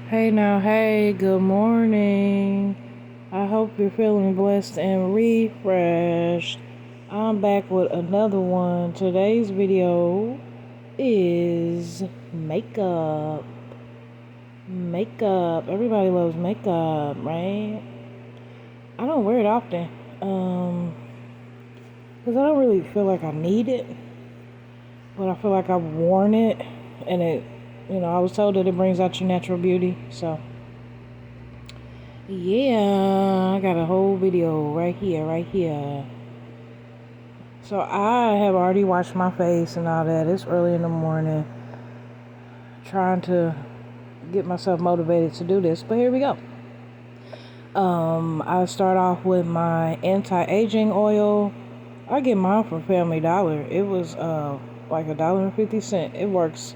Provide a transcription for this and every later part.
Hey now, hey, good morning. I hope you're feeling blessed and refreshed. I'm back with another one. Today's video is makeup. Makeup. Everybody loves makeup, right? I don't wear it often. Because I don't really feel like I need it. But I feel like I've worn it. And I was told that it brings out your natural beauty. So yeah, I got a whole video right here. So I have already washed my face and all that. It's early in the morning. Trying to get myself motivated to do this, but here we go. I start off with my anti-aging oil. I get mine from Family Dollar. It was like $1.50. It works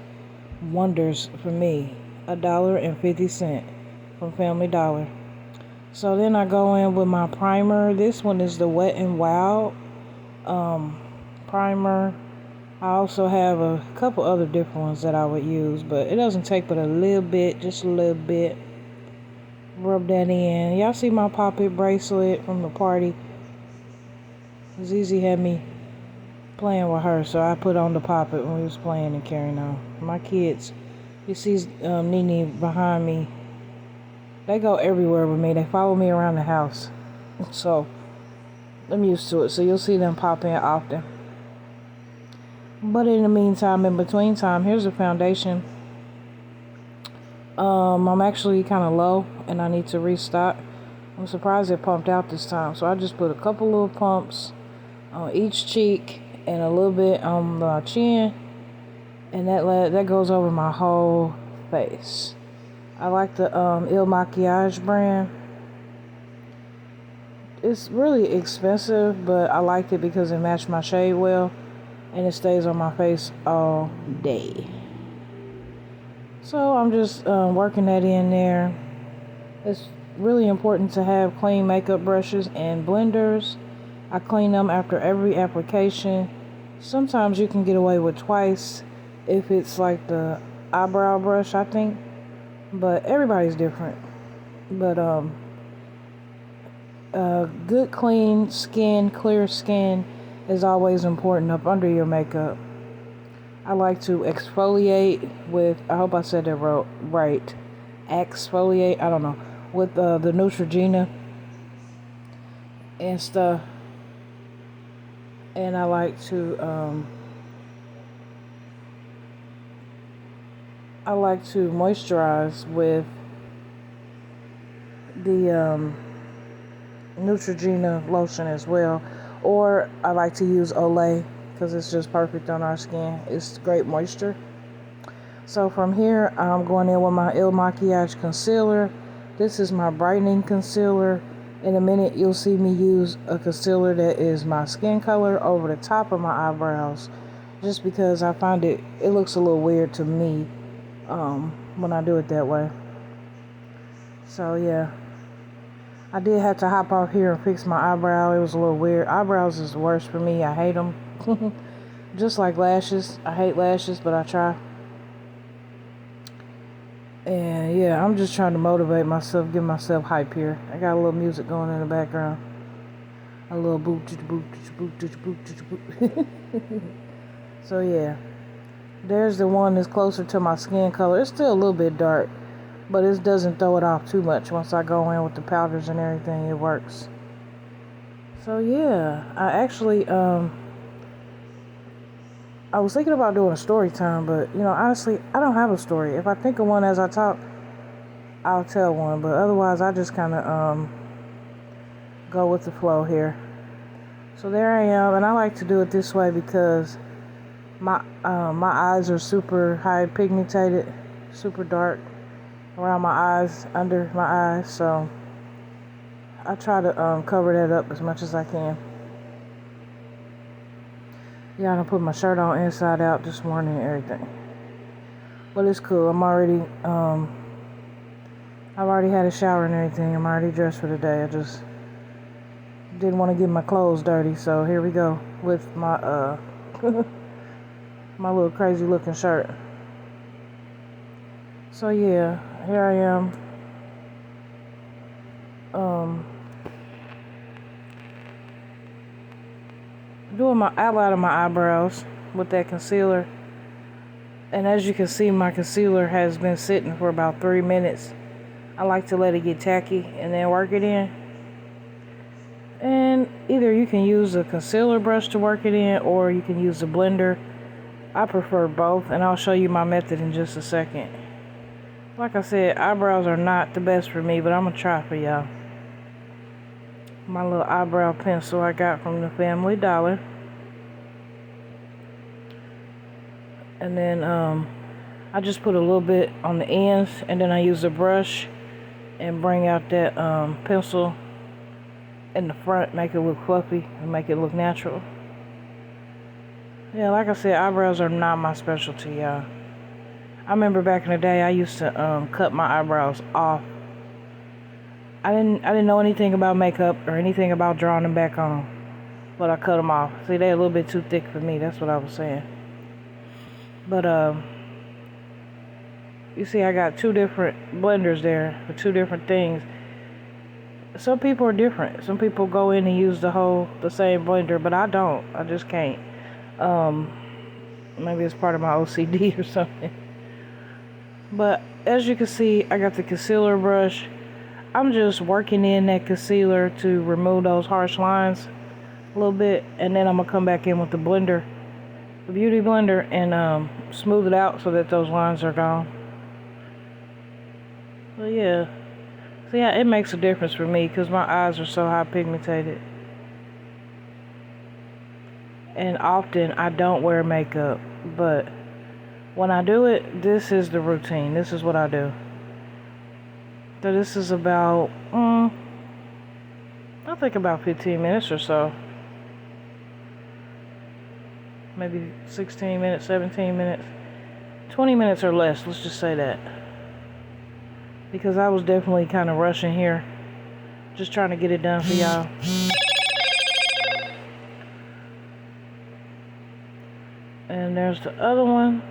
wonders for me. $1.50 from Family Dollar. So then I go in with my primer. This one is the Wet n Wild primer. I also have a couple other different ones that I would use, but it doesn't take but a little bit, just a little bit. Rub that in. Y'all see my pop-it bracelet from the party? Zizi had me playing with her, so I put on the pop-it when we was playing and carrying on. My kids, you see Nene behind me, they go everywhere with me. They follow me around the house. So I'm used to it. So you'll see them pop in often. But in the meantime, in between time, here's the foundation. I'm actually kind of low and I need to restock. I'm surprised it pumped out this time. So I just put a couple little pumps on each cheek and a little bit on my chin. And that goes over my whole face. I like the Il Makiage brand. It's really expensive, but I liked it because it matched my shade well. And it stays on my face all day. So I'm just working that in there. It's really important to have clean makeup brushes and blenders. I clean them after every application. Sometimes you can get away with twice if it's like the eyebrow brush, I think. But everybody's different. But good clean skin, clear skin is always important up under your makeup. I like to exfoliate with, I hope I said that right, exfoliate, I don't know, with the Neutrogena and stuff. And I like to moisturize with the Neutrogena lotion as well. Or I like to use Olay because it's just perfect on our skin. It's great moisture. So from here, I'm going in with my Il Makiage concealer. This is my brightening concealer. In a minute, you'll see me use a concealer that is my skin color over the top of my eyebrows. Just because I find it looks a little weird to me when I do it that way. So yeah. I did have to hop off here and fix my eyebrow. It was a little weird. Eyebrows is the worst for me. I hate them. Just like lashes. I hate lashes, but I try. And yeah, I'm just trying to motivate myself, give myself hype here. I got a little music going in the background. A little boot. So yeah. There's the one that's closer to my skin color. It's still a little bit dark. But it doesn't throw it off too much. Once I go in with the powders and everything, it works. So yeah, I actually, I was thinking about doing a story time, but honestly, I don't have a story. If I think of one as I talk, I'll tell one. But otherwise, I just kind of go with the flow here. So there I am, and I like to do it this way because my eyes are super high pigmented, super dark around my eyes, under my eyes, so I try to cover that up as much as I can. Yeah, I done put my shirt on inside out this morning and everything, but it's cool. I've already had a shower and everything. I'm already dressed for the day. I just didn't want to get my clothes dirty, so here we go with my my little crazy looking shirt. So yeah, here I am. Doing my outline of my eyebrows with that concealer. And as you can see, my concealer has been sitting for about 3 minutes. I like to let it get tacky and then work it in. And either you can use a concealer brush to work it in, or you can use a blender. I prefer both, and I'll show you my method in just a second. Like I said, eyebrows are not the best for me, but I'm gonna try for y'all. My little eyebrow pencil I got from the Family Dollar. And then I just put a little bit on the ends, and then I use a brush and bring out that pencil in the front, make it look fluffy and make it look natural. Yeah, like I said, eyebrows are not my specialty, y'all. I remember back in the day, I used to cut my eyebrows off. I didn't know anything about makeup or anything about drawing them back on, but I cut them off. See, they're a little bit too thick for me. That's what I was saying. But you see, I got 2 different blenders there for 2 different things. Some people are different. Some people go in and use the same blender, but I don't. I just can't. Maybe it's part of my OCD or something. But as you can see, I got the concealer brush. I'm just working in that concealer to remove those harsh lines a little bit, and then I'm gonna come back in with the blender, the beauty blender, and smooth it out so that those lines are gone. So yeah. So yeah, it makes a difference for me because my eyes are so high pigmented. And often I don't wear makeup, but when I do it, this is the routine. This is what I do. So this is about, I think about 15 minutes or so. Maybe 16 minutes, 17 minutes, 20 minutes or less, let's just say that. Because I was definitely kind of rushing here. Just trying to get it done for y'all. And there's the other one.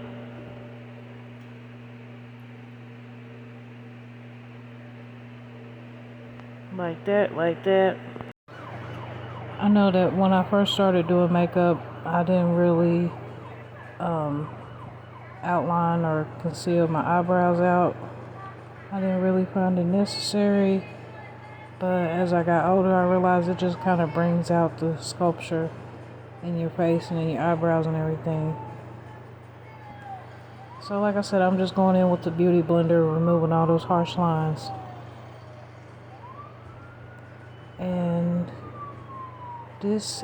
Like that, like that. I know that when I first started doing makeup, I didn't really outline or conceal my eyebrows out. I didn't really find it necessary. But as I got older, I realized it just kind of brings out the sculpture in your face and in your eyebrows and everything. So like I said, I'm just going in with the beauty blender, removing all those harsh lines. And this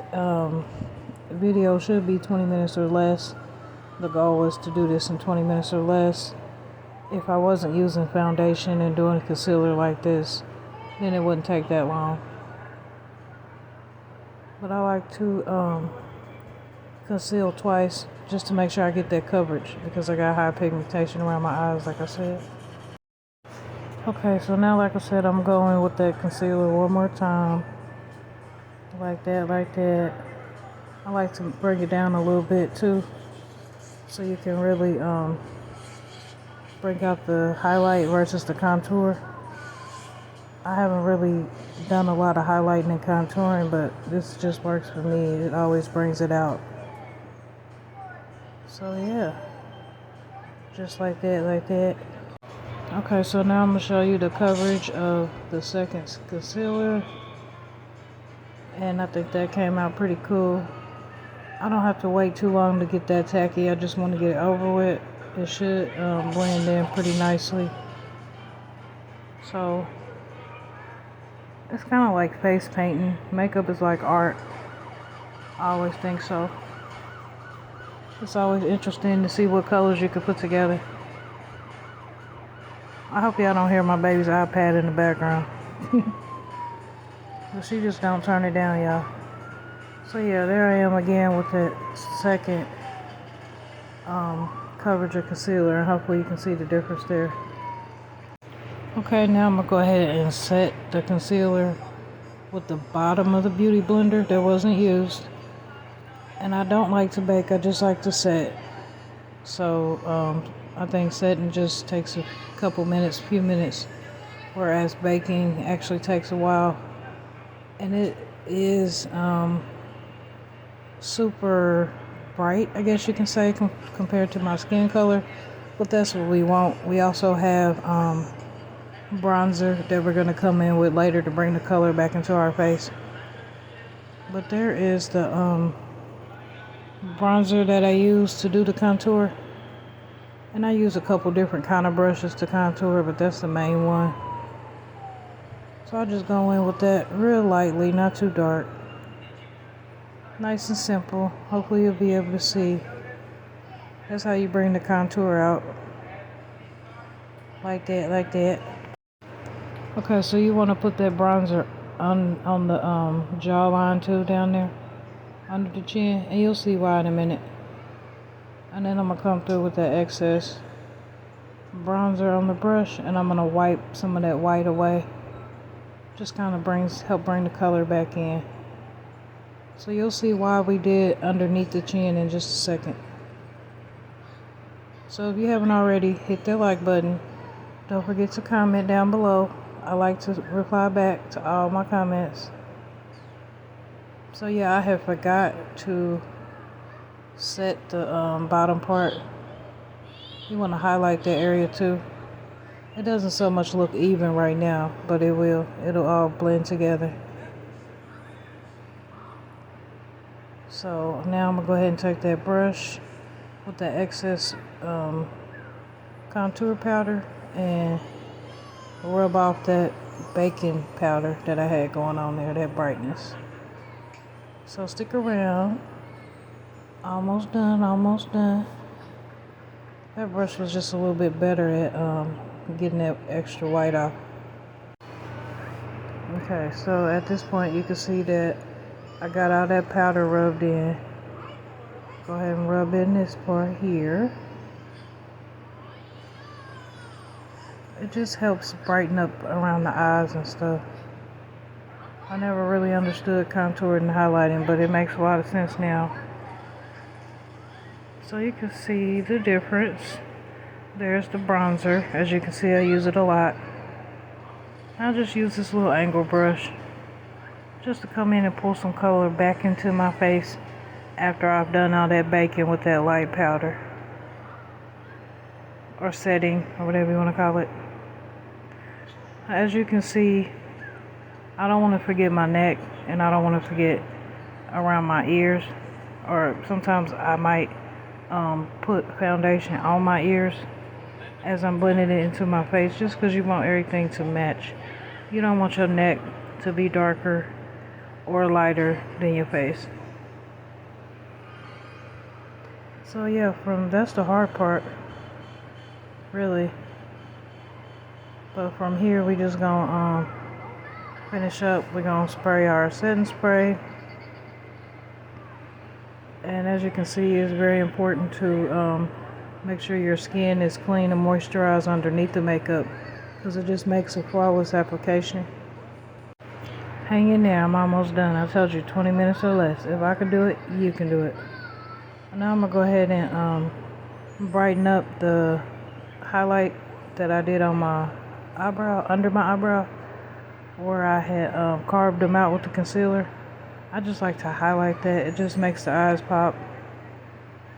video should be 20 minutes or less. The goal was to do this in 20 minutes or less. If I wasn't using foundation and doing concealer like this, then it wouldn't take that long. But I like to conceal twice just to make sure I get that coverage because I got high pigmentation around my eyes, like I said. Okay, so now, like I said, I'm going with that concealer one more time. Like that, like that. I like to bring it down a little bit too, so you can really bring out the highlight versus the contour. I haven't really done a lot of highlighting and contouring, but this just works for me. It always brings it out. So yeah, just like that, like that. Okay, so now I'm going to show you the coverage of the second concealer. And I think that came out pretty cool. I don't have to wait too long to get that tacky. I just want to get it over with. It should blend in pretty nicely. So, it's kind of like face painting. Makeup is like art. I always think so. It's always interesting to see what colors you can put together. I hope y'all don't hear my baby's iPad in the background. But she just don't turn it down, y'all. So yeah, there I am again with that second coverage of concealer, and hopefully you can see the difference there. Okay, now I'm gonna go ahead and set the concealer with the bottom of the beauty blender that wasn't used. And I don't like to bake, I just like to set. So I think setting just takes a couple minutes, few minutes, whereas baking actually takes a while. And it is super bright, I guess you can say, compared to my skin color. But that's what we want. We also have bronzer that we're going to come in with later to bring the color back into our face. But there is the bronzer that I use to do the contour. And I use a couple different kind of brushes to contour, but that's the main one. So I'll just go in with that real lightly, not too dark. Nice and simple. Hopefully you'll be able to see. That's how you bring the contour out. Like that, like that. Okay, so you want to put that bronzer on the jawline too, down there under the chin, and you'll see why in a minute. And then I'm gonna come through with that excess bronzer on the brush, and I'm gonna wipe some of that white away. Just kind of help bring the color back in. So you'll see why we did underneath the chin in just a second. So if you haven't already, hit that like button. Don't forget to comment down below. I like to reply back to all my comments. So yeah, I have forgot to set the bottom part. You want to highlight that area too. It doesn't so much look even right now, but it will. It'll all blend together. So now I'm going to go ahead and take that brush with that excess contour powder and rub off that baking powder that I had going on there, that brightness. So stick around. Almost done, almost done. That brush was just a little bit better at getting that extra white off. Okay, so at this point you can see that I got all that powder rubbed in. Go ahead and rub in this part here. It just helps brighten up around the eyes and stuff. I never really understood contouring and highlighting, but it makes a lot of sense now. So you can see the difference. There's the bronzer. As you can see, I use it a lot. I'll just use this little angle brush just to come in and pull some color back into my face after I've done all that baking with that light powder. Or setting, or whatever you want to call it. As you can see, I don't want to forget my neck, and I don't want to forget around my ears. Or sometimes I might put foundation on my ears as I'm blending it into my face, just because you want everything to match. You don't want your neck to be darker or lighter than your face. So yeah, that's the hard part, really. But from here we just gonna finish up. We're gonna spray our setting spray. And as you can see, it's very important to make sure your skin is clean and moisturized underneath the makeup, because it just makes a flawless application. Hang in there, I'm almost done. I told you 20 minutes or less. If I can do it, you can do it. Now I'm gonna go ahead and brighten up the highlight that I did on my eyebrow, under my eyebrow, where I had carved them out with the concealer. I just like to highlight that. It just makes the eyes pop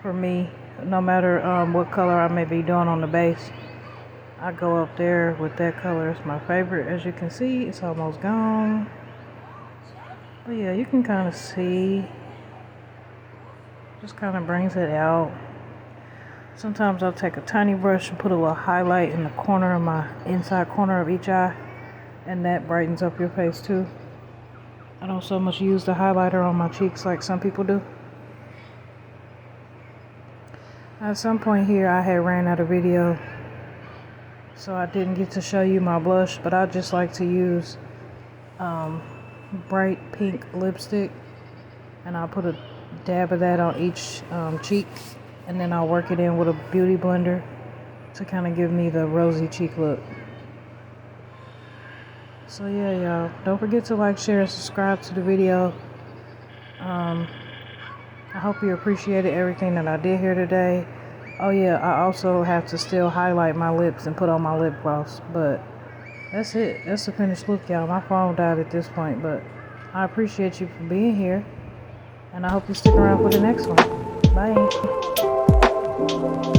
for me, no matter what color I may be doing on the base. I go up there with that color. It's my favorite. As you can see, it's almost gone. But yeah, you can kind of see. Just kind of brings it out. Sometimes I'll take a tiny brush and put a little highlight in the corner of my inside corner of each eye, and that brightens up your face too. I don't so much use the highlighter on my cheeks like some people do. At some point here I had ran out of video, so I didn't get to show you my blush, but I just like to use bright pink lipstick, and I'll put a dab of that on each cheek, and then I'll work it in with a beauty blender to kind of give me the rosy cheek look. So yeah, y'all, don't forget to like, share, and subscribe to the video. I hope you appreciated everything that I did here today. Oh yeah, I also have to still highlight my lips and put on my lip gloss. But that's it. That's the finished look, y'all. My phone died at this point, but I appreciate you for being here. And I hope you stick around for the next one. Bye.